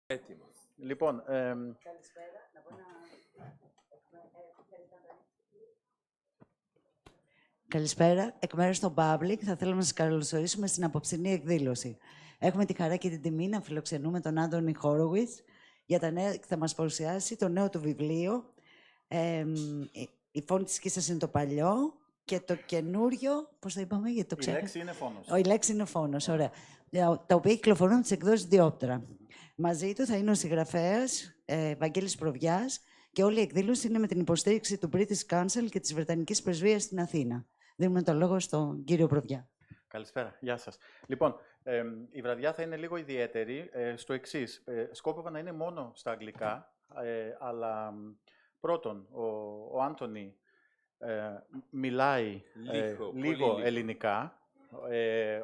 Έτοιμος. Λοιπόν, Καλησπέρα. Καλησπέρα. Εκ μέρους των Public θα θέλαμε να σας καλωσορίσουμε στην απόψινή εκδήλωση. Έχουμε τη χαρά και την τιμή να φιλοξενούμε τον Άντωνη Horowitz για τα νέα, θα μας παρουσιάσει το νέο του βιβλίο. Η φόνη της κίσσας είναι το παλιό και το καινούριο, πώς το είπαμε, γιατί το ξέρω. Η λέξη είναι φόνος. Η λέξη είναι φόνος, ωραία. Τα οποία κυκλοφορούν τις εκδόσεις Διόπτρα. Μαζί του θα είναι ο συγγραφέας Βαγγέλης Προβιάς και όλη η εκδήλωση είναι με την υποστήριξη του British Council και της Βρετανικής Πρεσβείας στην Αθήνα. Δίνουμε το λόγο στον κύριο Προβιά. Καλησπέρα, γεια σας. Λοιπόν, η βραδιά θα είναι λίγο ιδιαίτερη στο εξής. Σκόπευα να είναι μόνο στα αγγλικά, αλλά πρώτον, ο Άντωνη μιλάει λίγο ελληνικά,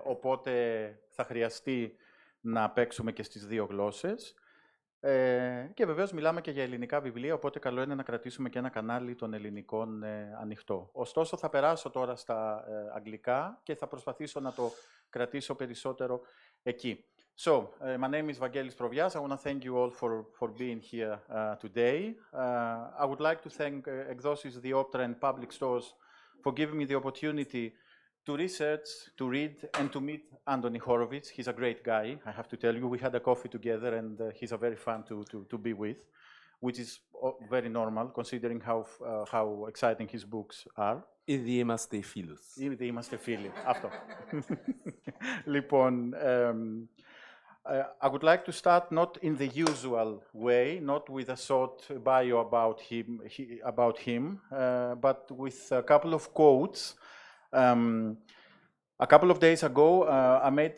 οπότε θα χρειαστεί να παίξουμε και στις δύο γλώσσες. Και βεβαίως μιλάμε και για ελληνικά βιβλία, οπότε καλό είναι να κρατήσουμε και ένα κανάλι των ελληνικών ανοιχτό. Ωστόσο, θα περάσω τώρα στα αγγλικά και θα προσπαθήσω να το κρατήσω περισσότερο εκεί. So, my name is Vangelis Provias. I want to thank you all for being here today. I would like to thank Ekdosis Dioptra and Public Stores for giving me the opportunity to research, to read, and to meet Άντωνη Horowitz. He's a great guy, I have to tell you. We had a coffee together, and he's a very fun to be with, which is very normal, considering how exciting his books are. Ήδη είμαστε φίλους. Ήδη είμαστε φίλοι. Αυτό. Λοιπόν, I would like to start not in the usual way, not with a short bio about him, but with a couple of quotes. A couple of days ago, I made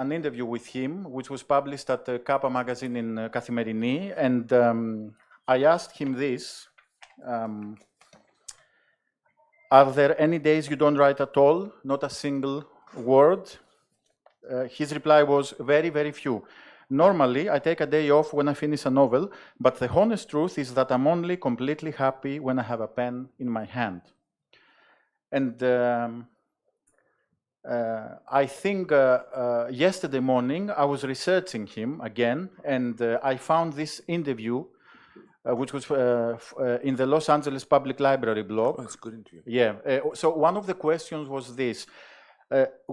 an interview with him, which was published at Kappa magazine in Καθημερινή, and I asked him this. Are there any days you don't write at all? Not a single word? His reply was very, very few. Normally, I take a day off when I finish a novel, but the honest truth is that I'm only completely happy when I have a pen in my hand. And I think yesterday morning I was researching him again, and I found this interview, which was in the Los Angeles Public Library blog. Oh, it's a good interview. Yeah. So one of the questions was this.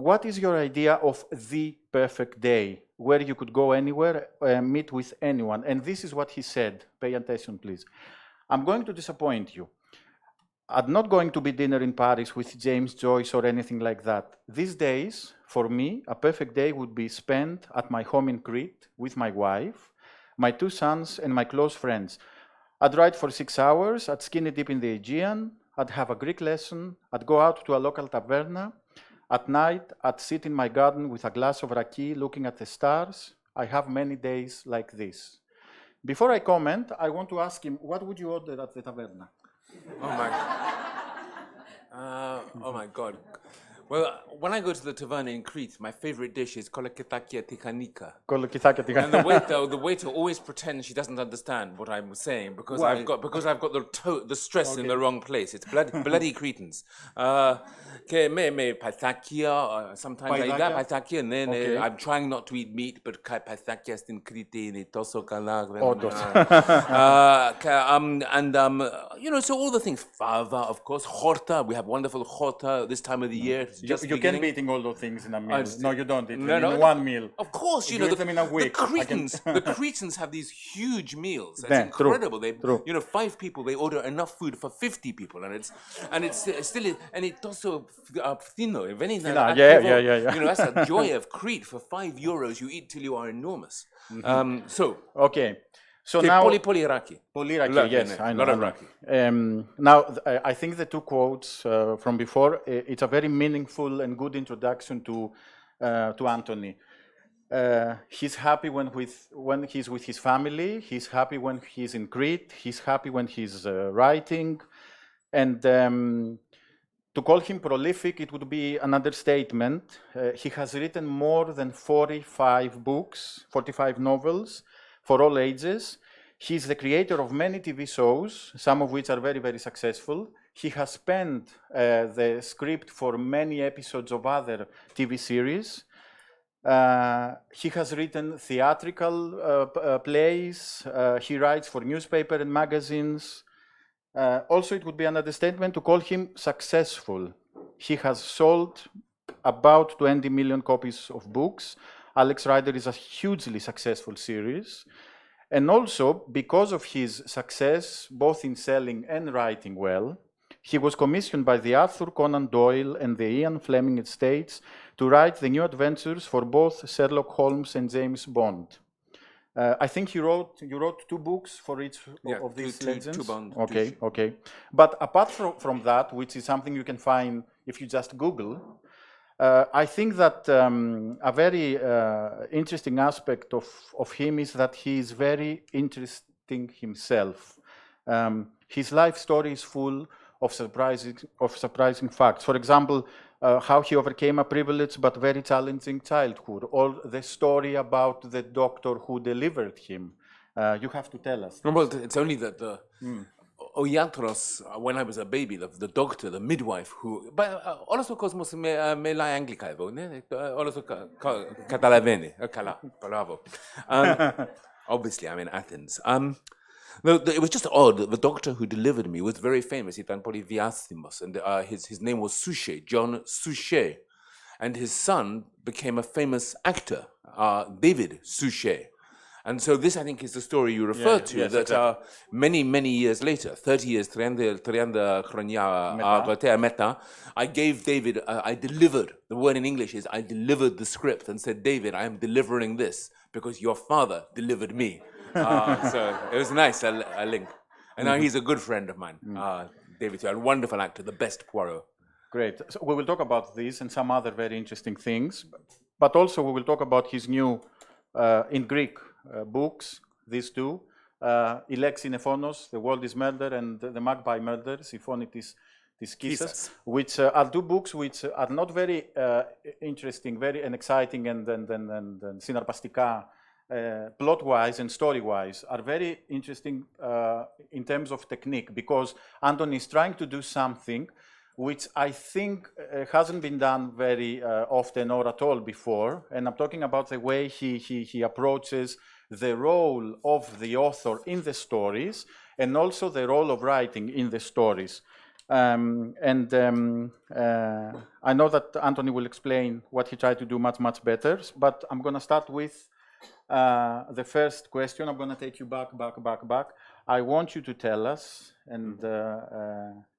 What is your idea of the perfect day, where you could go anywhere, meet with anyone? And this is what he said. Pay attention, please. I'm going to disappoint you. I'm not going to be dinner in Paris with James Joyce or anything like that. These days, for me, a perfect day would be spent at my home in Crete with my wife, my two sons, and my close friends. I'd write for 6 hours, I'd skinny dip in the Aegean, I'd have a Greek lesson, I'd go out to a local taverna. At night, I'd sit in my garden with a glass of raki looking at the stars. I have many days like this. Before I comment, I want to ask him, what would you order at the taverna? Oh my God. Well, when I go to the taverna in Crete, my favorite dish is kolokitakia tikanika. And the waiter always pretends she doesn't understand what I'm saying because I've got the stress in the wrong place. It's bloody Cretans. Me paithakia, sometimes I eat that paithakia, and then I'm trying not to eat meat, but paithakia στην Crete είναι τόσο καλά. You know, so all the things. Fava, of course. Horta, we have wonderful horta this time of the year. You can be eating all those things in a meal. No, you don't eat them in one meal. Of course, you know, the Cretans have these huge meals. It's incredible. You know, 5 people, they order enough food for 50 people, and it's still, and it's also fino. If anything, you know, that's a joy of Crete. For €5, you eat till you are enormous. Okay. So now, Poliraki, yes, I know. Raki. Now, I think the 2 quotes from before, it's a very meaningful and good introduction to Άντωνη. He's happy when he's with his family. He's happy when he's in Crete. He's happy when he's writing. And to call him prolific, it would be an understatement. He has written more than 45 books, 45 novels, for all ages. He's the creator of many TV shows, some of which are very, very successful. He has penned the script for many episodes of other TV series. He has written theatrical plays. He writes for newspaper and magazines. Also, it would be an understatement to call him successful. He has sold about 20 million copies of books. Alex Rider is a hugely successful series. And also, because of his success, both in selling and writing well, he was commissioned by the Arthur Conan Doyle and the Ian Fleming estates to write the new adventures for both Sherlock Holmes and James Bond. I think you wrote 2 books for each of these legends? Two Bond. Okay. But apart from that, which is something you can find if you just Google, I think that a very interesting aspect of him is that he is very interesting himself. His life story is full of surprising facts. For example, how he overcame a privileged but very challenging childhood, or the story about the doctor who delivered him. You have to tell us. Well, it's only that the Oiatros, when I was a baby, the doctor, the midwife, who... Όλος ο κόσμος μιλάει αγγλικά εδώ, ναι? Όλος ο... Καταλαβαίνει. Καλά, μπράβο. Obviously, I'm in Athens. It was just odd that the doctor who delivered me was very famous. Ήταν πολύ διάσημος, and his name was Suchet, John Suchet. And his son became a famous actor, David Suchet. And so this, I think, is the story you refer to, yes, that exactly. Many years later, 30 years, 30 χρόνια μετά, I gave David, I delivered, the word in English is, I delivered the script and said, David, I am delivering this because your father delivered me. So it was nice, a link. And now he's a good friend of mine, David, a wonderful actor, the best Poirot. Great. So we will talk about this and some other very interesting things, but also we will talk about his new, in Greek, books, these 2, η λέξη είναι φόνος, The World is Murder, and The Magpie Murders, η φόνοι της κίσσας, which are 2 books which are not very interesting, very exciting and συναρπαστικά plot-wise and story-wise, are very interesting in terms of technique, because Anthony is trying to do something which I think hasn't been done very often or at all before, and I'm talking about the way he approaches the role of the author in the stories, and also the role of writing in the stories. I know that Anthony will explain what he tried to do much better, but I'm going to start with the first question. I'm going to take you back. I want you to tell us and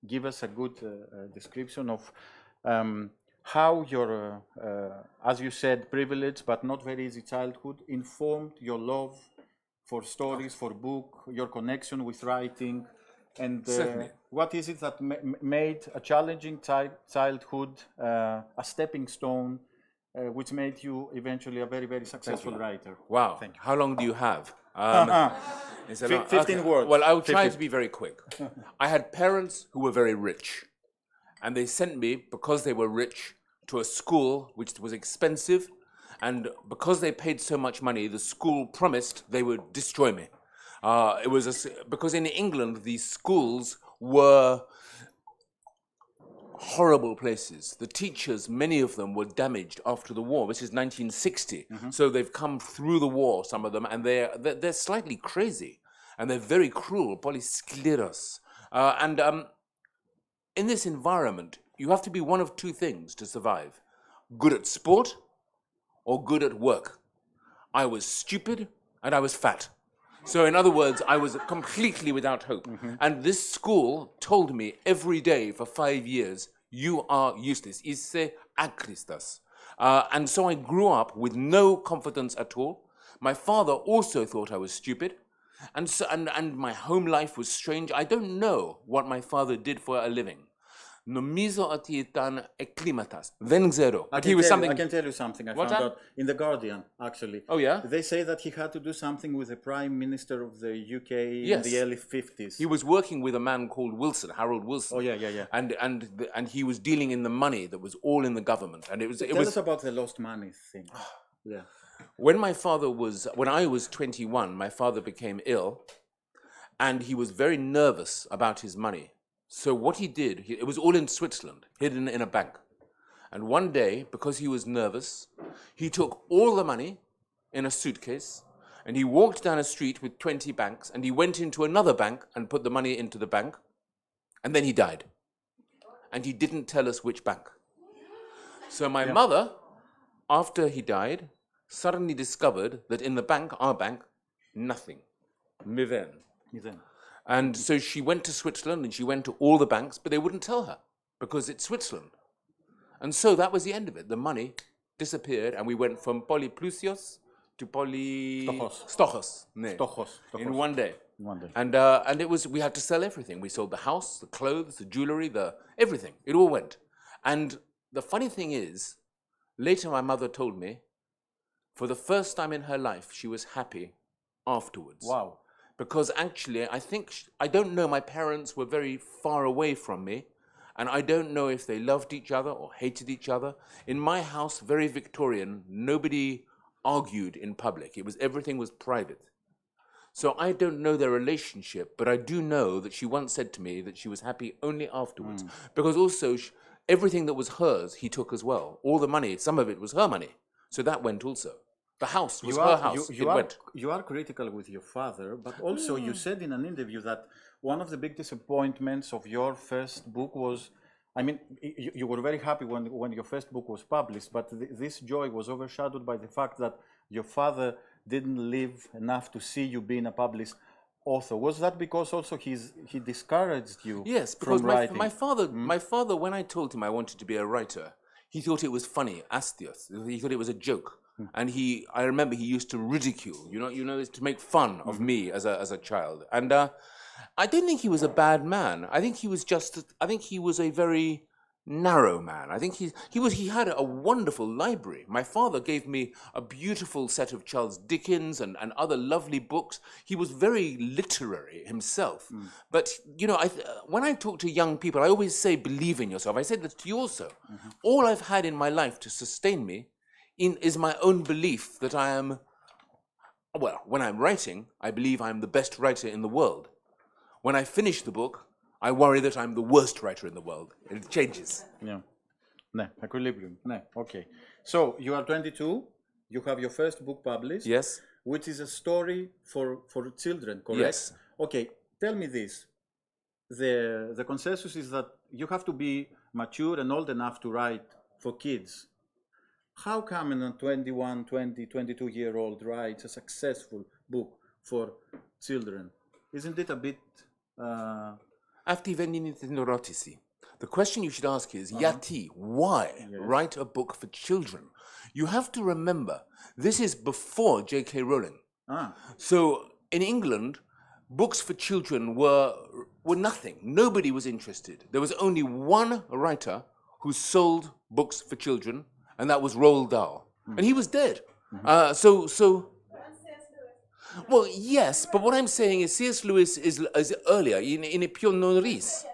give us a good description of how your, as you said, privileged but not very easy childhood informed your love for stories, for book, your connection with writing, and what is it that made a challenging childhood a stepping stone, which made you eventually a very, very successful writer? Wow. Thank you. How long do you have? 15 words. Well, I will try to be very quick. I had parents who were very rich. And they sent me, because they were rich, to a school which was expensive. And because they paid so much money, the school promised they would destroy me. Because in England, these schools were horrible places. The teachers, many of them, were damaged after the war. This is 1960. So they've come through the war, some of them, and they're slightly crazy. And they're very cruel, polyskleros. In this environment, you have to be one of 2 things to survive. Good at sport or good at work. I was stupid and I was fat. So in other words, I was completely without hope. And this school told me every day for 5 years, you are useless. Isse akristas. And so I grew up with no confidence at all. My father also thought I was stupid. And my home life was strange. I don't know what my father did for a living. Νομίζω ότι ήταν εκκλήματας. Δεν ξέρω. I can tell you something I found out in The Guardian, actually. Oh, yeah? They say that he had to do something with the Prime Minister of the UK in the early 50s. He was working with a man called Wilson, Harold Wilson. Oh, yeah. And he was dealing in the money that was all in the government. And Tell us about the lost money thing. Yeah. When I was 21, my father became ill, and he was very nervous about his money. So what he did, it was all in Switzerland, hidden in a bank. And one day, because he was nervous, he took all the money in a suitcase and he walked down a street with 20 banks and he went into another bank and put the money into the bank and then he died. And he didn't tell us which bank. So my mother, after he died, suddenly discovered that in the bank, our bank, nothing. Miden. And so she went to Switzerland and she went to all the banks, but they wouldn't tell her because it's Switzerland. And so that was the end of it. The money disappeared and we went from Polyplusios to Stochos. In one day. And it was, we had to sell everything. We sold the house, the clothes, the jewelry, everything. It all went. And the funny thing is, later my mother told me, for the first time in her life, she was happy afterwards. Wow. Because actually, I don't know, my parents were very far away from me, and I don't know if they loved each other or hated each other. In my house, very Victorian, nobody argued in public. Everything was private. So I don't know their relationship, but I do know that she once said to me that she was happy only afterwards. Because also, everything that was hers, he took as well. All the money, some of it was her money. So that went also. The house was her house. You are critical with your father, but also you said in an interview that one of the big disappointments of your first book was, I mean, you were very happy when your first book was published, but this joy was overshadowed by the fact that your father didn't live enough to see you being a published author. Was that because also he discouraged you? Yes, because from writing? my father, when I told him I wanted to be a writer, he thought it was funny, astios. He thought it was a joke. And I remember he used to ridicule, to make fun of me as a child. And I don't think he was a bad man. I think he was a very narrow man. I think he had a wonderful library. My father gave me a beautiful set of Charles Dickens and other lovely books. He was very literary himself. But, when I talk to young people, I always say, believe in yourself. I said that to you also. All I've had in my life to sustain me is my own belief that I am, when I'm writing, I believe I'm the best writer in the world. When I finish the book, I worry that I'm the worst writer in the world. It changes. Yeah. No, equilibrium. No, okay. So, you are 22, you have your first book published. Yes. Which is a story for children, correct? Yes. Okay, tell me this. The consensus is that you have to be mature and old enough to write for kids. How come a 21, 20, 22-year-old writes a successful book for children? Isn't it a bit... Αυτή δεν είναι την ερώτηση. The question you should ask is, γιατί, why write a book for children? You have to remember, this is before J.K. Rowling. So in England, books for children were nothing. Nobody was interested. There was only one writer who sold books for children, and that was Roald Dahl. And he was dead. Well, yes, but what I'm saying is C.S. Lewis is earlier, in πιο νωρίς.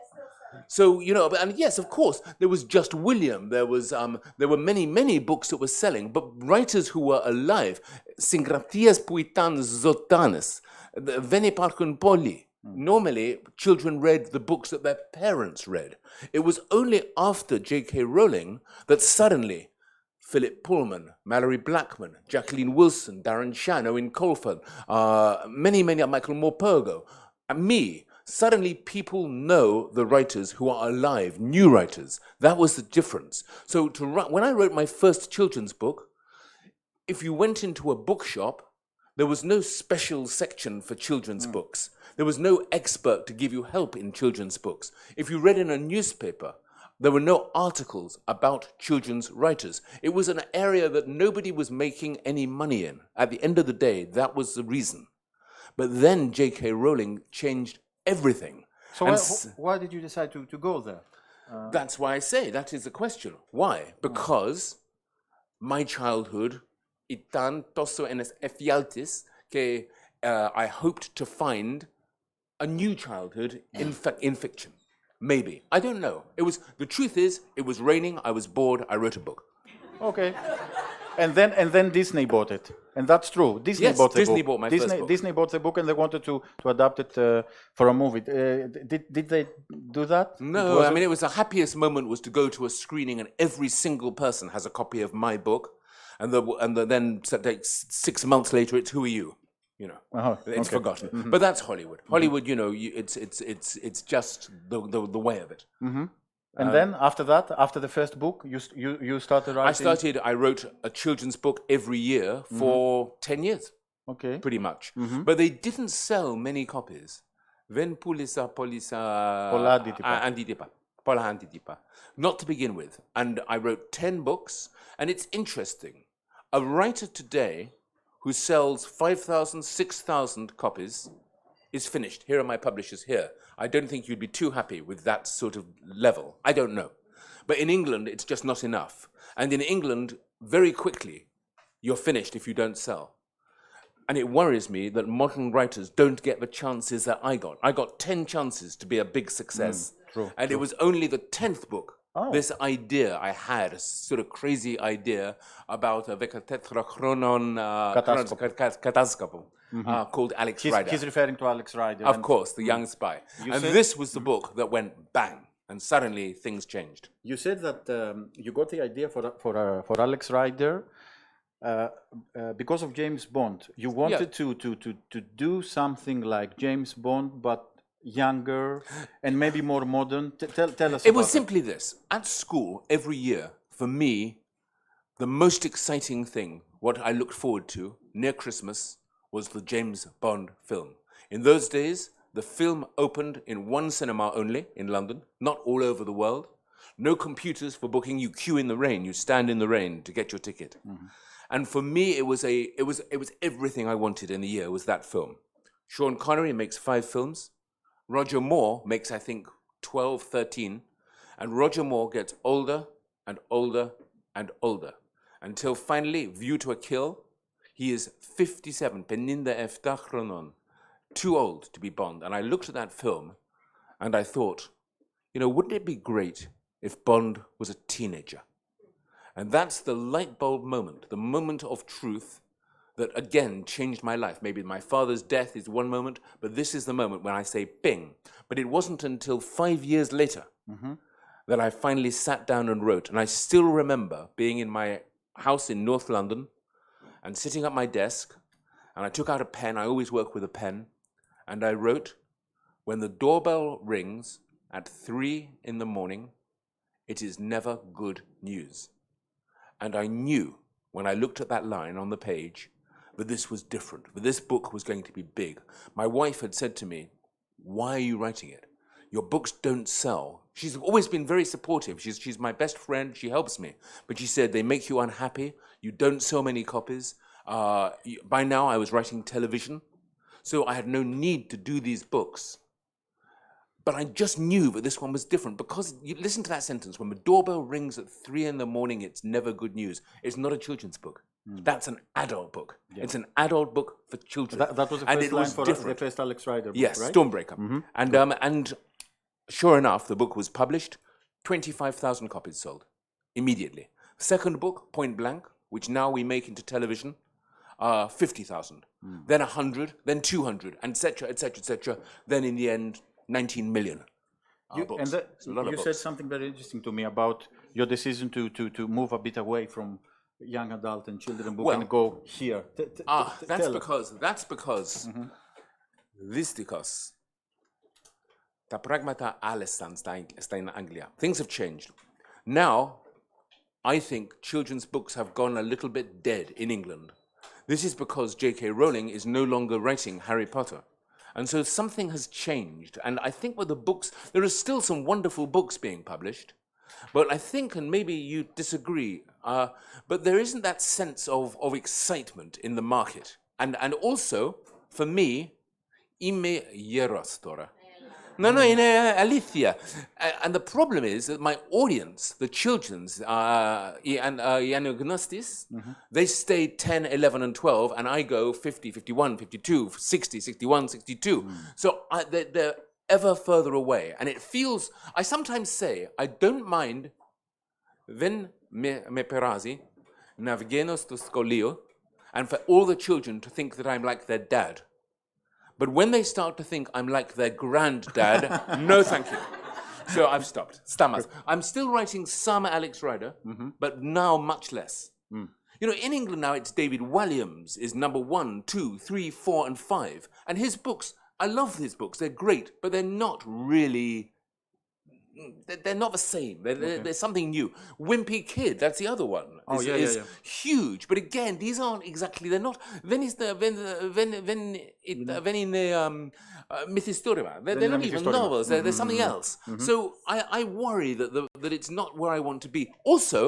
So, and yes, of course, there was Just William, there were many books that were selling, but writers who were alive, συγγραφέας που ήταν ζωντανές, δεν υπάρχουν πολλοί. Normally, children read the books that their parents read. It was only after J.K. Rowling that suddenly Philip Pullman, Mallory Blackman, Jacqueline Wilson, Darren Shan, Owen Colford, many, Michael Morpurgo, and me. Suddenly people know the writers who are alive, new writers. That was the difference. So when I wrote my first children's book, if you went into a bookshop, there was no special section for children's books. There was no expert to give you help in children's books. If you read in a newspaper, there were no articles about children's writers. It was an area that nobody was making any money in. At the end of the day, that was the reason. But then J.K. Rowling changed everything. So why did you decide to go there? That's why I say, that is the question. Why? Because my childhood ήταν τόσο ένας εφιάλτης και I hoped to find a new childhood in fiction. Maybe. I don't know. The truth is, it was raining, I was bored, I wrote a book. Okay. And then Disney bought it. And that's true. Disney bought the Disney book. bought my first book. Disney bought the book and they wanted to adapt it for a movie. Did they do that? No, I mean, it was the happiest moment was to go to a screening and every single person has a copy of my book. And then like 6 months later, it's who are you? You know, it's forgotten. Mm-hmm. But that's Hollywood. Hollywood, you know, it's just the way of it. Mm-hmm. And then after that, after the first book, you started writing? I wrote a children's book every year for 10 years. Okay. Pretty much. Mm-hmm. But they didn't sell many copies. Ven pulisa polisa antitipa. Not to begin with. And I wrote 10 books. And it's interesting. A writer today who sells 5,000, 6,000 copies is finished. Here are my publishers here. I don't think you'd be too happy with that sort of level. I don't know. But in England, it's just not enough. And in England, very quickly, you're finished if you don't sell. And it worries me that modern writers don't get the chances that I got. I got 10 chances to be a big success. True, and it was only the 10th book, this idea I had, a sort of crazy idea about a vekatetrachronon kataskapon. Called Alex Rider. He's referring to Alex Rider. Of course, the young spy. And this was the book that went bang, and suddenly things changed. You said that you got the idea for Alex Rider because of James Bond. You wanted to do something like James Bond, but younger and maybe more modern. Tell us. It was simply this. At school, every year, for me, the most exciting thing, what I looked forward to near Christmas, was the James Bond film. In those days, the film opened in one cinema only in London, not all over the world. No computers for booking. You queue in the rain. You stand in the rain to get your ticket. Mm-hmm. And for me, it was everything I wanted in the year was that film. Sean Connery makes 5 films. Roger Moore makes, I think, 12, 13. And Roger Moore gets older and older and older until finally, View to a Kill, he is 57, peninda eftakhronon, too old to be Bond. And I looked at that film and I thought, you know, wouldn't it be great if Bond was a teenager? And that's the light bulb moment, the moment of truth that again changed my life. Maybe my father's death is one moment, but this is the moment when I say ping. But it wasn't until 5 years later that I finally sat down and wrote. And I still remember being in my house in North London and sitting at my desk, and I took out a pen. I always work with a pen. And I wrote, when the doorbell rings at 3 in the morning, it is never good news. And I knew when I looked at that line on the page that this was different, that this book was going to be big. My wife had said to me, why are you writing it? Your books don't sell. She's always been very supportive. She's my best friend. She helps me. But she said, they make you unhappy. You don't sell many copies. By now, I was writing television. So I had no need to do these books. But I just knew that this one was different because you listen to that sentence, when the doorbell rings at 3 in the morning, it's never good news. It's not a children's book. That's an adult book. Yeah. It's an adult book for children. That was the first line for the first Alex Rider book, yes, right? Stormbreaker. And sure enough, the book was published, 25,000 copies sold immediately. Second book, Point Blank, which now we make into television, 50,000. Then 100, then 200, etc., etc., etc. Then in the end, 19 million. You said something very interesting to me about your decision to move a bit away from young adult and children book and go here. That's because δυστυχώς τα πράγματα άλλασαν στην Αγγλία. Things have changed. Now, I think children's books have gone a little bit dead in England. This is because J.K. Rowling is no longer writing Harry Potter. And so something has changed. And I think with the books, there are still some wonderful books being published. But I think, and maybe you disagree, but there isn't that sense of excitement in the market. And also, for me, είμαι γέρος τώρα. No, είναι αλήθεια. And the problem is that my audience, the children's, οι αναγνώστες, they stay 10, 11 and 12, and I go 50, 51, 52, 60, 61, 62. So they're ever further away. And it feels, I sometimes say, I don't mind, δεν με περάζει, να βγαίνω στο σχολείο and for all the children to think that I'm like their dad. But when they start to think I'm like their granddad, no thank you. So I've stopped. Stammers. I'm still writing some Alex Rider, but now much less. You know, in England now it's David Walliams is number 1, 2, 3, 4, and 5. And his books, I love his books. They're great, but they're not really... They're not the same. There's something new. Wimpy Kid, that's the other one. Is huge. But again, these aren't exactly, they're not, when in the mυθιστορημάτων, they're not even novels, they're something else. So I worry that it's not where I want to be. Also,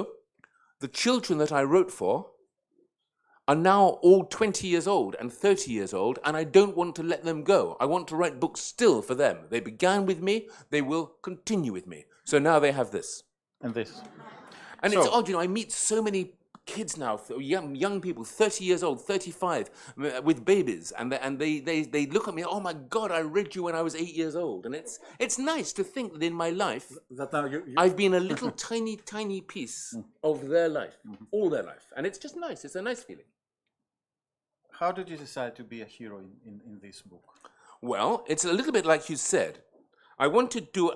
the children that I wrote for are now all 20 years old and 30 years old, and I don't want to let them go. I want to write books still for them. They began with me, they will continue with me. So now they have this. And this. And it's odd, you know, I meet so many kids now, young people, 30 years old, 35, with babies, and they look at me, oh my God, I read you when I was 8 years old. And it's nice to think that in my life, that now I've been a little tiny piece of their life, all their life. And it's just nice, it's a nice feeling. How did you decide to be a hero in this book? Well, it's a little bit like you said. I want to do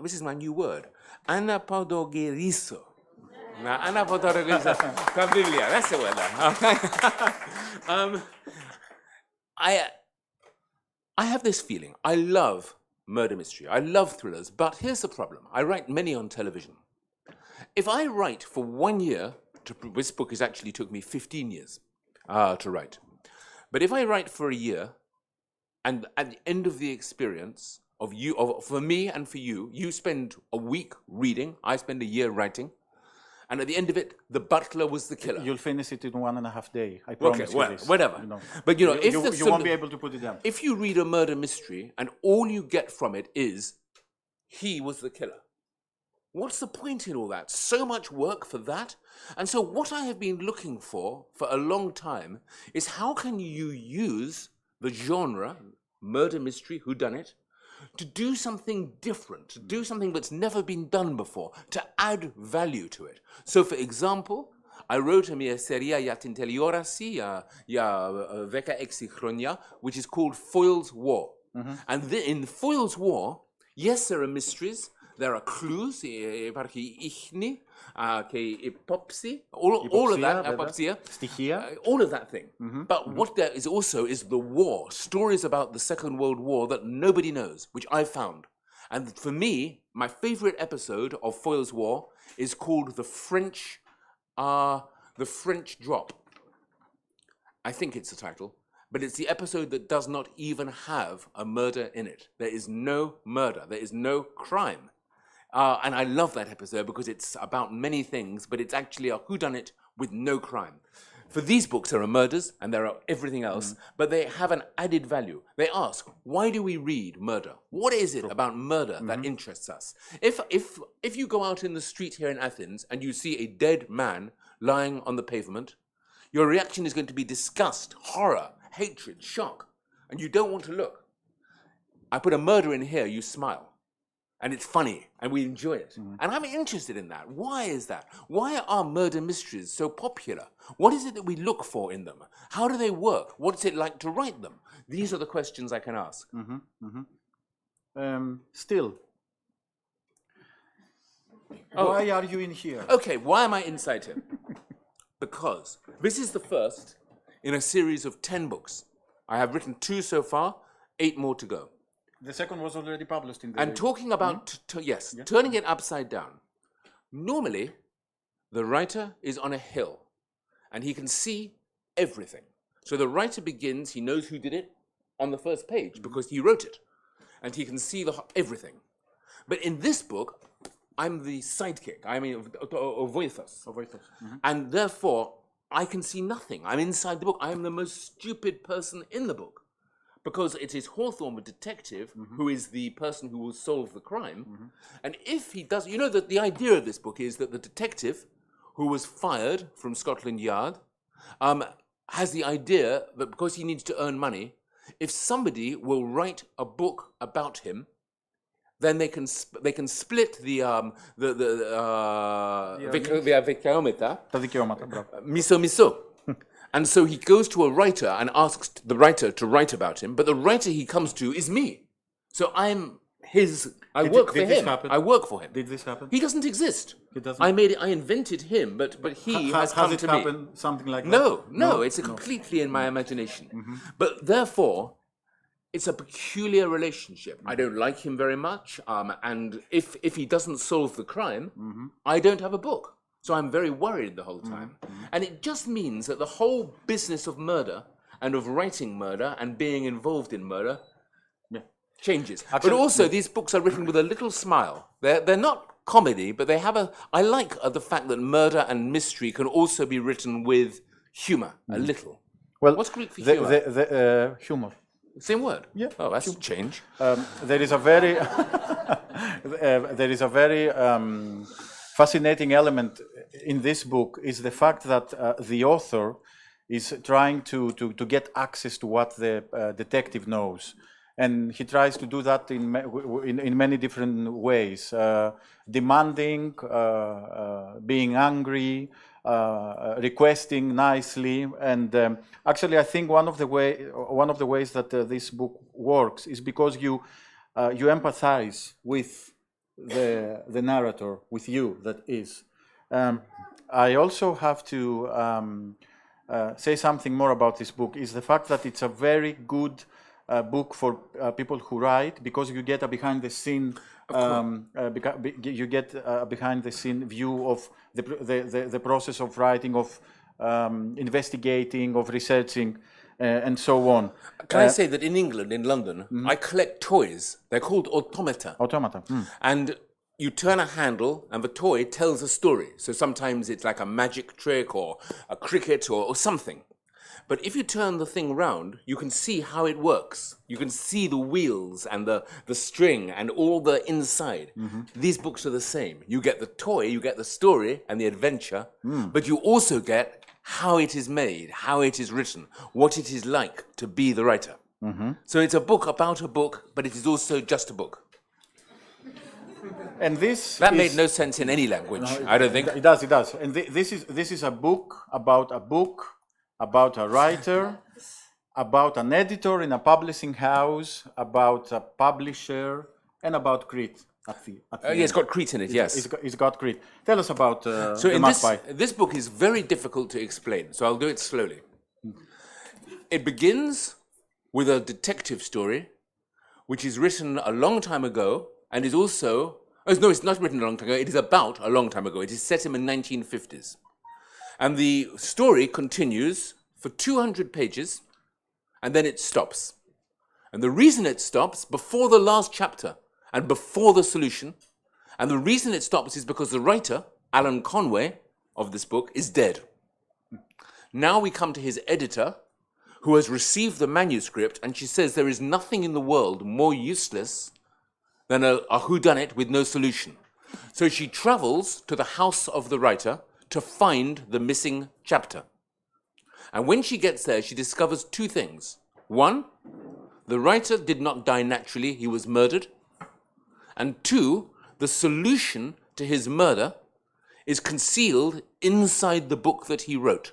this is my new word, αναποδογυρίσω. Now, αναποδογυρίσω. Τα βιβλία, that's the word. I have this feeling. I love murder mystery. I love thrillers. But here's the problem. I write many on television. If I write for 1 year, this book has actually took me 15 years. To write. But if I write for a year, and at the end of the experience for me and for you, you spend a week reading, I spend a year writing, and at the end of it, the butler was the killer. You'll finish it in 1.5 days. I promise you this. Whatever. You know. But you know, you won't be able to put it down. If you read a murder mystery and all you get from it is, he was the killer. What's the point in all that? So much work for that? And so what I have been looking for a long time is how can you use the genre, murder mystery, whodunit, to do something different, to do something that's never been done before, to add value to it. So for example, I wrote μια σειρά για την τηλεόραση για 16 χρόνια, which is called Foyle's War. And in Foyle's War, yes, there are mysteries, there are clues, υπάρχει ίχνη και υπόψη, all of that, αποψία, στοιχεία, all of that thing. But what there is also is the war, stories about the Second World War that nobody knows, which I found. And for me, my favorite episode of Foyle's War is called the French Drop. I think it's the title. But it's the episode that does not even have a murder in it. There is no murder. There is no crime. And I love that episode because it's about many things, but it's actually a whodunit with no crime. For these books, there are murders and there are everything else, but they have an added value. They ask, why do we read murder? What is it about murder that interests us? If you go out in the street here in Athens and you see a dead man lying on the pavement, your reaction is going to be disgust, horror, hatred, shock, and you don't want to look. I put a murder in here, you smile. And it's funny, and we enjoy it. And I'm interested in that. Why is that? Why are murder mysteries so popular? What is it that we look for in them? How do they work? What's it like to write them? These are the questions I can ask. Still, why are you in here? Okay, why am I inside here? Because this is the first in a series of 10 books. I have written 2 so far, 8 more to go. The second was already published in the... And talking about, turning it upside down. Normally, the writer is on a hill, and he can see everything. So the writer begins, he knows who did it on the first page, because he wrote it. And he can see everything. But in this book, I'm the sidekick, I mean, voitos. And therefore, I can see nothing. I'm inside the book. I am the most stupid person in the book. Because it is Hawthorne, the detective, who is the person who will solve the crime. And if he does... You know that the idea of this book is that the detective, who was fired from Scotland Yard, has the idea that because he needs to earn money, if somebody will write a book about him, then they can split the δικαιώματα, μισό. And so he goes to a writer and asks the writer to write about him, but the writer he comes to is me. So I'm his. I work for him. I work for him. Did this happen? He doesn't exist. He doesn't. I invented him, but he has come to me. Has it happened something like that? No, it's completely in my imagination. But therefore, it's a peculiar relationship. I don't like him very much, and if he doesn't solve the crime, I don't have a book. So I'm very worried the whole time. And it just means that the whole business of murder and of writing murder and being involved in murder changes. Actually, but also, these books are written with a little smile. They're not comedy, but they have I like the fact that murder and mystery can also be written with humor, a little. Well, what's Greek for humor? Humor. Same word? Yeah. Oh, that's a change. There is a very fascinating element in this book is the fact that the author is trying to get access to what the detective knows. And he tries to do that in many different ways, demanding, being angry, requesting nicely. And actually, I think one of the ways that this book works is because you empathize with the narrator, with you, that is. I also have to say something more about this book, is the fact that it's a very good book for people who write, because you get a behind-the-scene view of the process of writing, of investigating, of researching, and so on. Can I say that in England, in London, I collect toys. They're called automata. Automata. And you turn a handle and the toy tells a story. So sometimes it's like a magic trick or a cricket or something. But if you turn the thing round, you can see how it works. You can see the wheels and the string and all the inside. These books are the same. You get the toy, you get the story and the adventure, but you also get how it is made, how it is written, what it is like to be the writer. So it's a book about a book, but it is also just a book. And that made no sense in any language, I don't think. It does. And this is a book, about a writer, about an editor in a publishing house, about a publisher, and about Crete. It's got Crete in it, yes. It's got Crete. Tell us about the Magpie. This book is very difficult to explain, so I'll do it slowly. It begins with a detective story, which is written a long time ago, and is also... no, it's not written a long time ago. It is about a long time ago. It is set in the 1950s. And the story continues for 200 pages, and then it stops. And the reason it stops before the last chapter and before the solution, and the reason it stops is because the writer, Alan Conway, of this book, is dead. Now we come to his editor, who has received the manuscript, and she says there is nothing in the world more useless than a whodunit with no solution. So she travels to the house of the writer to find the missing chapter. And when she gets there, she discovers two things. One, the writer did not die naturally, he was murdered. And two, the solution to his murder is concealed inside the book that he wrote.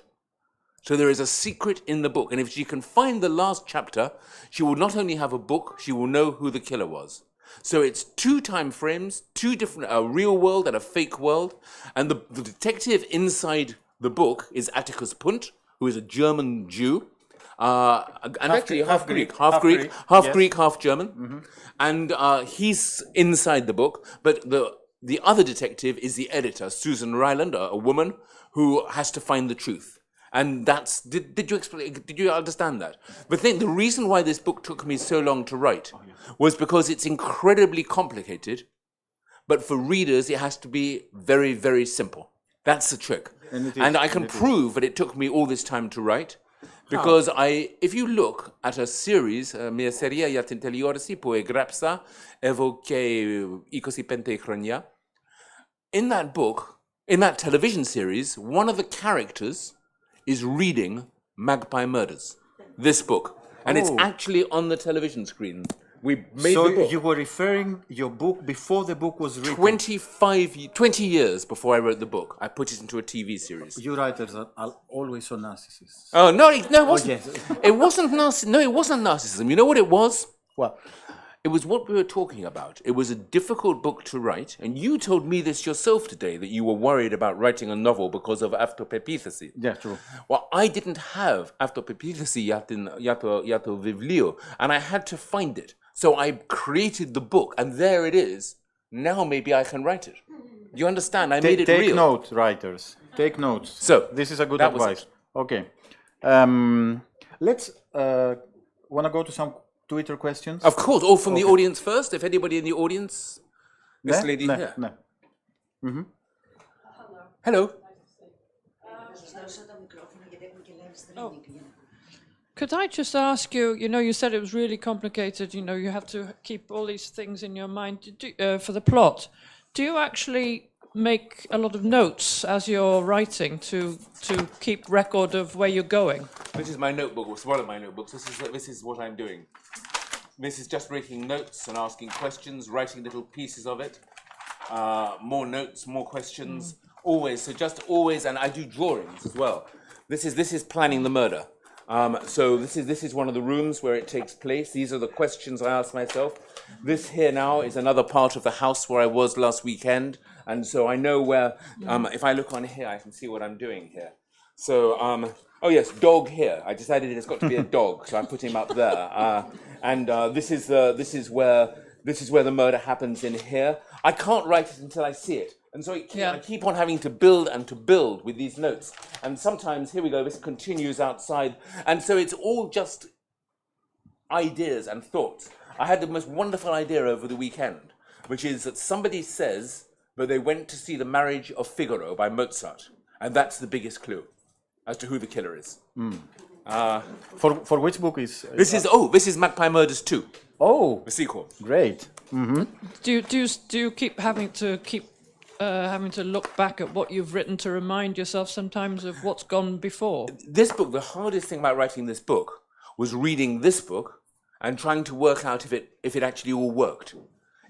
So there is a secret in the book, and if she can find the last chapter, she will not only have a book, she will know who the killer was. So it's two time frames, two different, a real world and a fake world. And the detective inside the book is Atticus Punt, who is a German Jew, and actually half Greek, half German. And he's inside the book, but the other detective is the editor, Susan Ryland, a woman who has to find the truth. And that's, did you understand that? But the reason why this book took me so long to write was because it's incredibly complicated, but for readers it has to be very, very simple. That's the trick. And I can prove that it took me all this time to write, because if you look at a series, μια σειρά για την τηλεόραση που έγραψα εδώ και 25 χρόνια, in that book, in that television series, one of the characters is reading Magpie Murders, this book. And it's actually on the television screen We made the book. You were referring your book before the book was written? 20 years before I wrote the book, I put it into a TV series. You writers are always so narcissists. Oh, no, it wasn't. yes. It wasn't no, it wasn't narcissism. You know what it was? What? It was what we were talking about. It was a difficult book to write, and you told me this yourself today, that you were worried about writing a novel because of αυτοπεποίθηση. Yeah, true. Well, I didn't have αυτοπεποίθηση για το βιβλίο, and I had to find it. So I created the book, and there it is. Now maybe I can write it. You understand? I made it real. Take note, writers. Take notes. So, this is a good that advice. Okay. Let's want to go to some Twitter questions? Of course, or from the audience first, if anybody in the audience. This lady here. Mm-hmm. Hello. Could I just ask you, you said it was really complicated, you have to keep all these things in your mind for the plot. Do you actually make a lot of notes as you're writing to keep record of where you're going? This is my notebook, or one of my notebooks. This is what I'm doing. This is just making notes and asking questions, writing little pieces of it. More notes, more questions. Always, so just always, and I do drawings as well. This is planning the murder. So this is one of the rooms where it takes place. These are the questions I ask myself. This here now is another part of the house where I was last weekend, and so I know where. If I look on here, I can see what I'm doing here. So, oh yes, dog here. I decided it's got to be a dog, so I put him up there. And this is where the murder happens in here. I can't write it until I see it. And so I keep on having to build and to build with these notes. And sometimes, here we go, this continues outside. And so it's all just ideas and thoughts. I had the most wonderful idea over the weekend, which is that somebody says that they went to see The Marriage of Figaro by Mozart. And that's the biggest clue as to who the killer is. For which book is... This is Magpie Murders 2. Oh! The sequel. Great. Mm-hmm. Do you keep having to look back at what you've written to remind yourself sometimes of what's gone before? This book, the hardest thing about writing this book was reading this book and trying to work out if it actually all worked,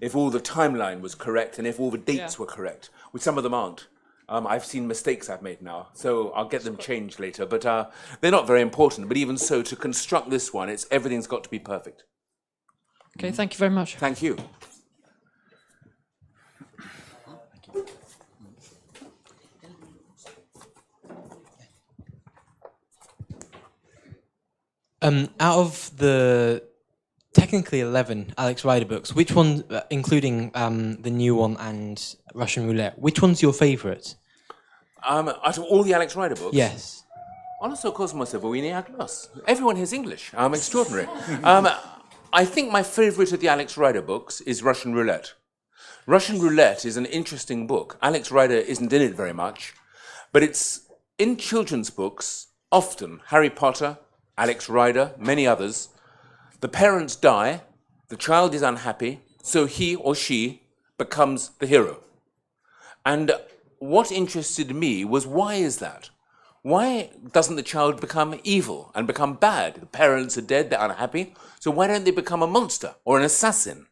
if all the timeline was correct and if all the dates were correct, which some of them aren't. I've seen mistakes I've made now, so I'll get them changed later, but they're not very important. But even so, to construct this one, everything's got to be perfect. Okay, thank you very much. Thank you. Out of the technically 11 Alex Rider books, which one, including the new one and Russian Roulette, which one's your favourite? Out of all the Alex Rider books? Yes. Onoso Kosmos Voini Aglos. Everyone here's English. Extraordinary. I think my favourite of the Alex Rider books is Russian Roulette. Russian Roulette is an interesting book. Alex Rider isn't in it very much, but it's in children's books, often Harry Potter, Alex Rider, many others. The parents die, the child is unhappy, so he or she becomes the hero. And what interested me was, why is that? Why doesn't the child become evil and become bad? The parents are dead, they're unhappy, so why don't they become a monster or an assassin?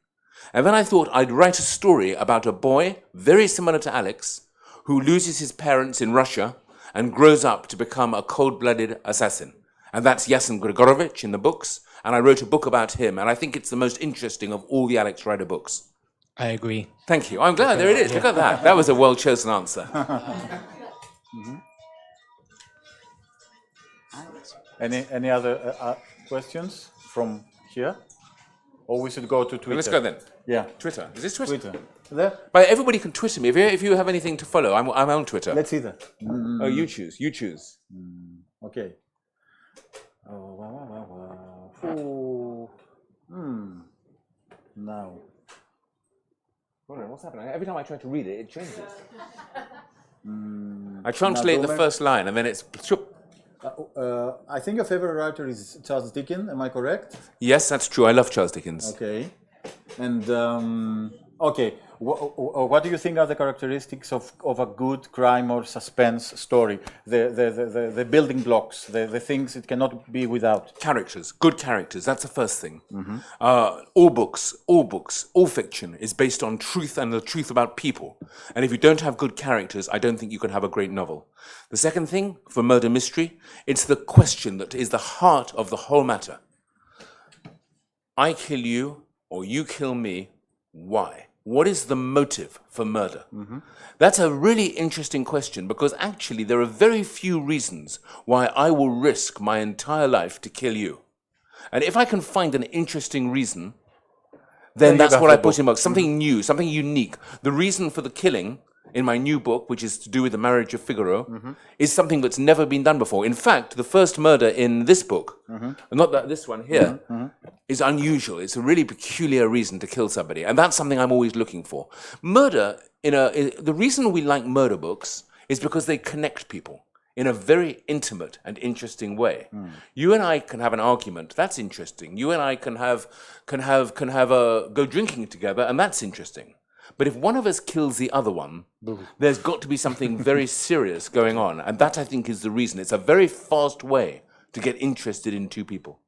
And then I thought I'd write a story about a boy, very similar to Alex, who loses his parents in Russia and grows up to become a cold-blooded assassin. And that's Yasen Grigorovich in the books, and I wrote a book about him, and I think it's the most interesting of all the Alex Rider books. I agree. Thank you. I'm glad. There it is. Look at that. That was a well-chosen answer. Any other questions from here? Or we should go to Twitter? Well, let's go then. Yeah. Twitter. Is this Twitter? Twitter. There? But everybody can Twitter me. If you have anything to follow, I'm on Twitter. Let's see that. Oh, you choose. You choose. Okay. Oh, wow. Now. What's happening? Every time I try to read it, it changes. I translate the first line and then it's... I think your favorite writer is Charles Dickens, am I correct? Yes, that's true. I love Charles Dickens. Okay. And, okay, What do you think are the characteristics of a good crime or suspense story? The building blocks, the things it cannot be without. Characters, good characters. That's the first thing. All fiction is based on truth and the truth about people. And if you don't have good characters, I don't think you can have a great novel. The second thing for murder mystery, it's the question that is the heart of the whole matter. I kill you or you kill me. Why? What is the motive for murder? That's a really interesting question because actually there are very few reasons why I will risk my entire life to kill you. And if I can find an interesting reason, then that's what I put in book. Something new, something unique. The reason for the killing in my new book, which is to do with the marriage of Figaro, is something that's never been done before. In fact, the first murder in this book, not that this one here, is unusual. It's a really peculiar reason to kill somebody, and that's something I'm always looking for. Murder, the reason we like murder books is because they connect people in a very intimate and interesting way. You and I can have an argument. That's interesting. You and I can go drinking together, and that's interesting. But if one of us kills the other one, there's got to be something very serious going on. And that, I think, is the reason. It's a very fast way to get interested in two people.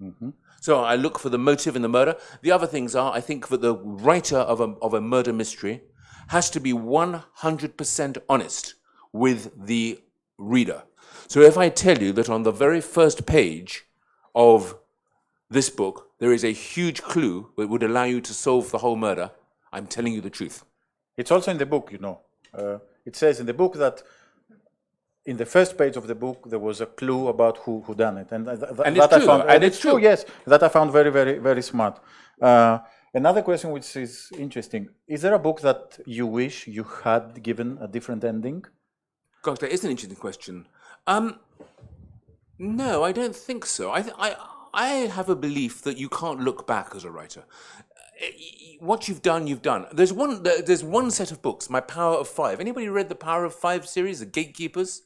So I look for the motive in the murder. The other things are, I think that the writer of a murder mystery has to be 100% honest with the reader. So if I tell you that on the very first page of this book, there is a huge clue that would allow you to solve the whole murder, I'm telling you the truth. It's also in the book, you know. It says in the book that in the first page of the book there was a clue about who done it, and it's true. Yes, that I found very, very, very smart. Another question which is interesting: is there a book that you wish you had given a different ending? Gosh, that is an interesting question. No, I don't think so. I have a belief that you can't look back as a writer. What you've done, you've done. There's one set of books, My Power of Five. Anybody read the Power of Five series, The Gatekeepers?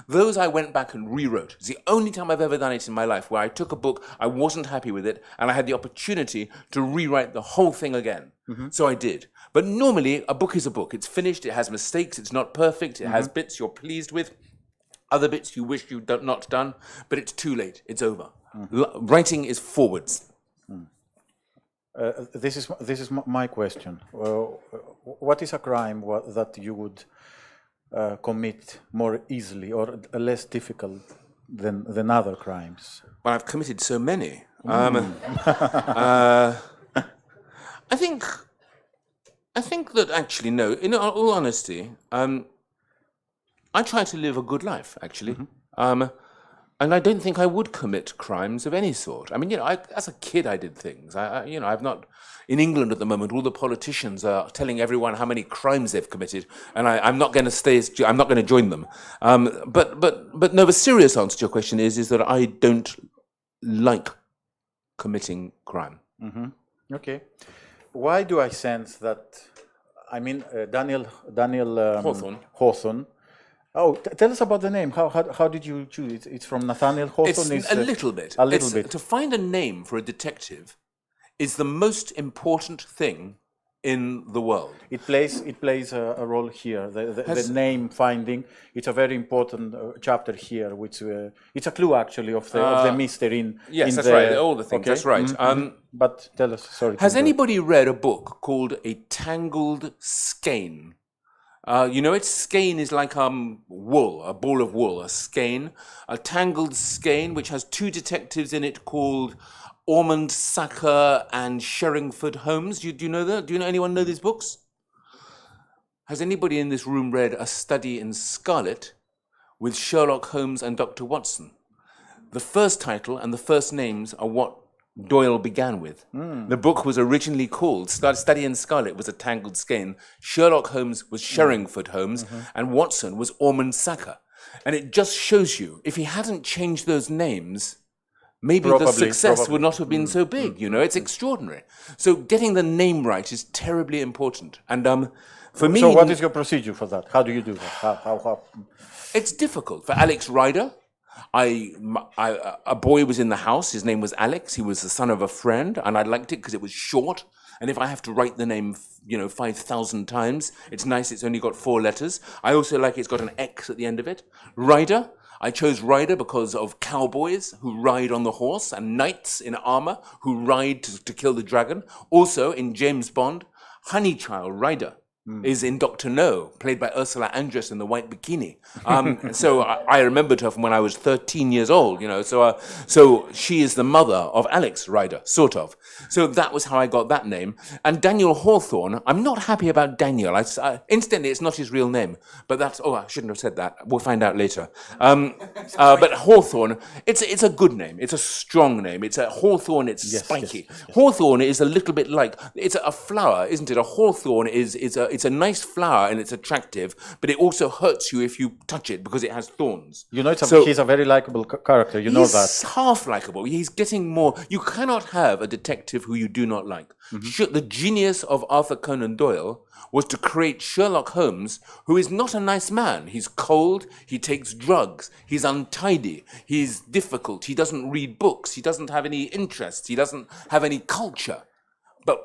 Those I went back and rewrote. It's the only time I've ever done it in my life where I took a book, I wasn't happy with it, and I had the opportunity to rewrite the whole thing again. So I did. But normally, a book is a book. It's finished, it has mistakes, it's not perfect, it has bits you're pleased with, other bits you wish you'd not done, but it's too late, it's over. Writing is forwards. This is my question. What is a crime that you would commit more easily or less difficult than other crimes? Well, I've committed so many. I think that actually, no, in all honesty, I try to live a good life, actually. And I don't think I would commit crimes of any sort. I mean, you know, as a kid, I did things. I've not. In England at the moment, all the politicians are telling everyone how many crimes they've committed, and I'm not going to stay. I'm not going to join them. But no. The serious answer to your question is that I don't like committing crime. Okay. Why do I sense that? I mean, Daniel Hawthorne. Oh, tell us about the name. How did you choose it? It's from Nathaniel Hawthorne. It's a little bit. To find a name for a detective is the most important thing in the world. It plays a role here. The name finding. It's a very important chapter here, which it's a clue actually of the mystery in. Yes, in that's right. All the things. Okay. That's right. But tell us. Sorry. Has anybody read a book called A Tangled Skein? You know, skein is like wool, a ball of wool, a skein. A tangled skein, which has two detectives in it called Ormond Sacker and Sherringford Holmes. Do you know that? Do anyone know these books? Has anybody in this room read A Study in Scarlet with Sherlock Holmes and Dr. Watson? The first title and the first names are what Doyle began with. The book was originally called Study in Scarlet was A Tangled Skein, Sherlock Holmes was Sherringford Holmes, and Watson was Ormond Sacker. And it just shows you, if he hadn't changed those names, maybe the success would not have been so big, you know, it's extraordinary. So getting the name right is terribly important. And for me... So what is your procedure for that? How do you do that? How? It's difficult. For Alex Rider, a boy was in the house, his name was Alex, he was the son of a friend, and I liked it because it was short And if I have to write the name, 5,000 times, it's nice it's only got 4 letters. I also like it's got an X at the end of it. Rider, I chose rider because of cowboys who ride on the horse and knights in armor who ride to kill the dragon. Also, in James Bond, Honeychild Rider is in Dr. No, played by Ursula Andress in the white bikini. So I remembered her from when I was 13 years old, So she is the mother of Alex Rider, sort of. So that was how I got that name. And Daniel Hawthorne, I'm not happy about Daniel. Incidentally, it's not his real name. But that's, I shouldn't have said that. We'll find out later. But Hawthorne, it's a good name. It's a strong name. It's a Hawthorne, it's spiky. Yes. Hawthorne is a little bit like, it's a flower, isn't it? A hawthorn it's a nice flower and it's attractive, but it also hurts you if you touch it because it has thorns. He's a very likable character. You know that. He's half likable. He's getting more. You cannot have a detective who you do not like. The genius of Arthur Conan Doyle was to create Sherlock Holmes, who is not a nice man. He's cold, he takes drugs, he's untidy, he's difficult, he doesn't read books, he doesn't have any interests, he doesn't have any culture. But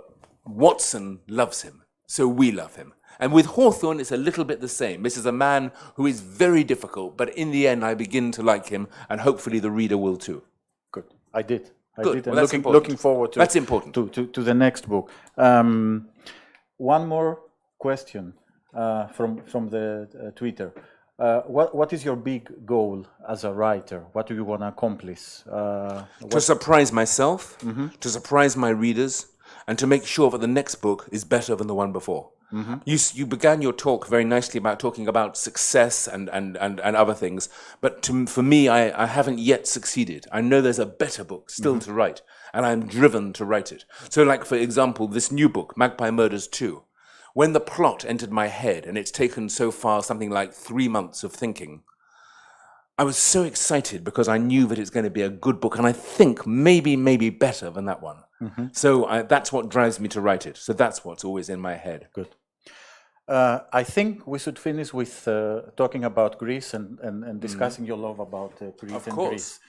Watson loves him. So we love him. And with Hawthorne, it's a little bit the same. This is a man who is very difficult, but in the end, I begin to like him, and hopefully the reader will too. Good. I did. Good. Well, looking forward to that's important. To the next book. One more question from the Twitter. What is your big goal as a writer? What do you want to accomplish? To surprise myself, to surprise my readers, and to make sure that the next book is better than the one before. You began your talk very nicely about talking about success and other things, but for me, I haven't yet succeeded. I know there's a better book still to write, and I'm driven to write it. So like, for example, this new book, Magpie Murders 2, when the plot entered my head, and it's taken so far something like 3 months of thinking, I was so excited because I knew that it's going to be a good book, and I think maybe better than that one. So that's what drives me to write it. So that's what's always in my head. Good. I think we should finish with talking about Greece and discussing your love about Greece and Greece.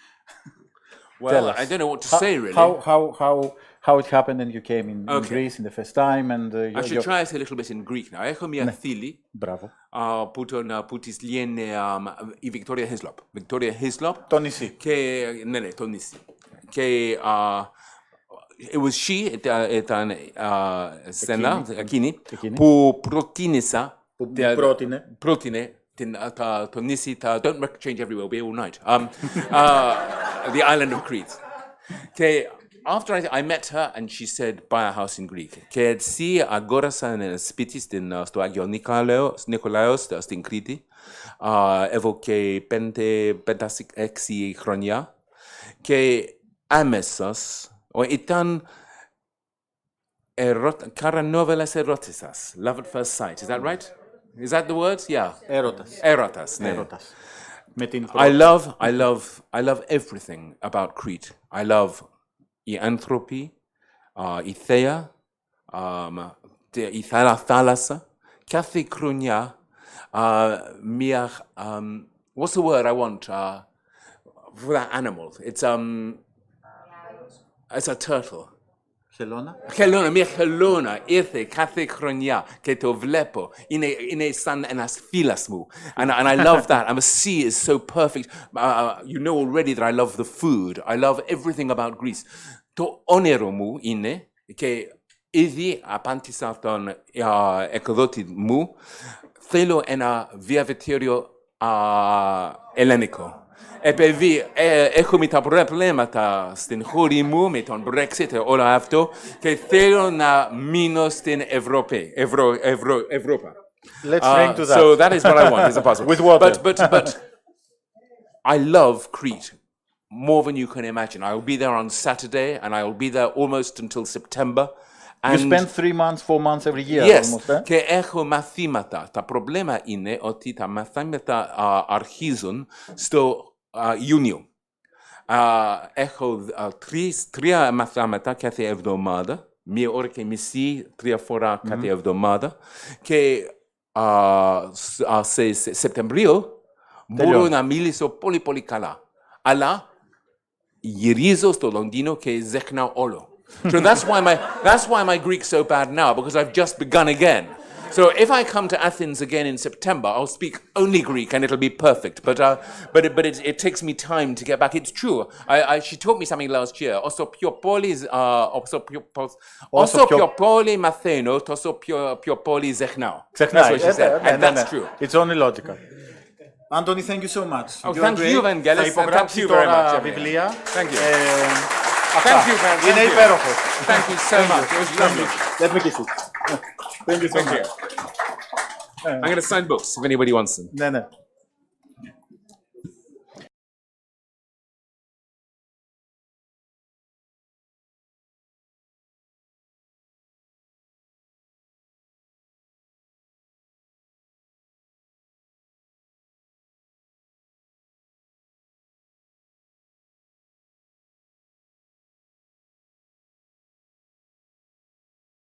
Well, I don't know what to say really. How it happened and you came in Greece in the first time. And I should try it a little bit in Greek now. Έχω μια φίλη που της λένε η Victoria Hislop. Victoria Hislop. Το νησί. Ναι, το νησί. Και it was she, ήταν στενά, εκείνη, που πρότεινε το νησί, don't change everywhere, we'll be all night, the island of Crete. Και after I met her and she said, buy a house in Greek. Και έτσι αγόρασα ένα σπίτι στο Άγιο Νικολάος, στην Κρήτη, εδώ και 5-6 χρόνια. Και άμεσος, ήταν καρανόβελας ερώτησας, love at first sight. Is that right? Is that the word? Yeah. Έρωτας, ναι. I love everything about Crete. I love οι άνθρωποι, η θέα, η θάλασσα. Κάθε χρονιά, what's the word I want for that animal? It's a turtle. Χελώνα, μια χελώνα ήρθε κάθε χρονιά και το βλέπω. Είναι σαν ένας φίλας μου. And I love that. And the sea is so perfect. You know already that I love the food. I love everything about Greece. Το όνειρο μου είναι, και ήδη απάντησα τον εκδότη μου, θέλω ένα διαβατήριο ελληνικό. Επειδή έχουμε τα προβλήματα στην χώρα μου με τον Brexit, όλο αυτό, και θέλω να μείνω στην Ευρώπη. Let's drink to that. So that is what I want, is a puzzle. With water. But I love Crete more than you can imagine. I will be there on Saturday, and I will be there almost until September. You spend 3 months, 4 months every year. Yes, almost, και έχω μαθήματα. Τα προβλήματα είναι ότι τα μαθήματα αρχίζουν στο Ιούνιο. Έχω 3 μαθήματα κάθε εβδομάδα, 1 ώρα και μισή, 3 φορά κάθε εβδομάδα, και σε Σεπτεμβρίο μπορώ να μιλήσω πολύ καλά. Αλλά γυρίζω στο Λονδίνο και ζέχνω όλο. So that's why my Greek's so bad now, because I've just begun again. So if I come to Athens again in September, I'll speak only Greek and it'll be perfect. But it takes me time to get back. It's true. She taught me something last year. Όσο πιο πολύ μαθαίνω, τόσο πιο πολύ ξεχνάω. That's what she said, and that's true. It's only logical. Anthony, thank you so much. Oh, thank you, Vangelis. Θα υπογράψει τώρα βιβλία. Thank you. Αυτά. Είναι υπέροχο. Thank you so much. It was lovely. Let me kiss you. Thank you so much. I'm going to sign books if anybody wants them. Ναι.